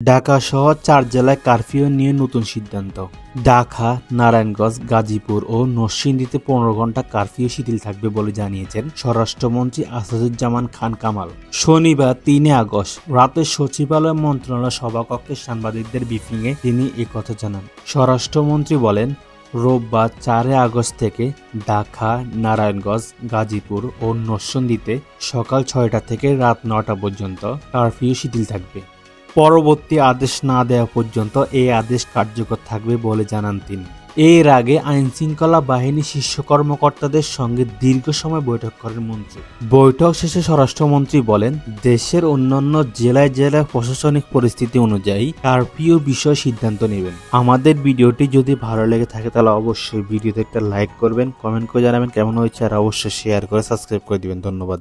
ঢাকা সহ ৪ জেলায় কারফিউ নিয়ে নতুন সিদ্ধান্ত। ঢাকা, নারায়ণগঞ্জ, গাজীপুর ও নরসিংদীতে ১৫ ঘণ্টা কারফিউ শিথিল থাকবে বলে জানিয়েছেন স্বরাষ্ট্রমন্ত্রী আসাদুজ্জামান খান কামাল। শনিবার ৩ আগস্ট রাতে সচিবালয় মন্ত্রণালয় সভাকক্ষে সাংবাদিকদের ব্রিফিংয়ে তিনি একথা জানান। স্বরাষ্ট্রমন্ত্রী বলেন, রোববার ৪ আগস্ট থেকে ঢাকা, নারায়ণগঞ্জ, গাজীপুর ও নরসিংদীতে সকাল ৬টা থেকে রাত ৯টা পর্যন্ত কারফিউ শিথিল থাকবে। পরবর্তী আদেশ না দেওয়া পর্যন্ত এই আদেশ কার্যকর থাকবে বলে জানান তিনি। এর আগে আইনশৃঙ্খলা বাহিনীর শীর্ষ কর্মকর্তাদের সঙ্গে দীর্ঘ সময় বৈঠক করেন মন্ত্রী। বৈঠক শেষে স্বরাষ্ট্রমন্ত্রী বলেন, দেশের অন্যান্য জেলায় জেলায় প্রশাসনিক পরিস্থিতি অনুযায়ী কারফিউ বিষয়ে সিদ্ধান্ত নেবেন। আমাদের ভিডিওটি যদি ভালো লেগে থাকে তাহলে অবশ্যই ভিডিওতে একটা লাইক করবেন, কমেন্ট করে জানাবেন কেমন হয়েছে, আর অবশ্যই শেয়ার করে সাবস্ক্রাইব করে দিবেন। ধন্যবাদ।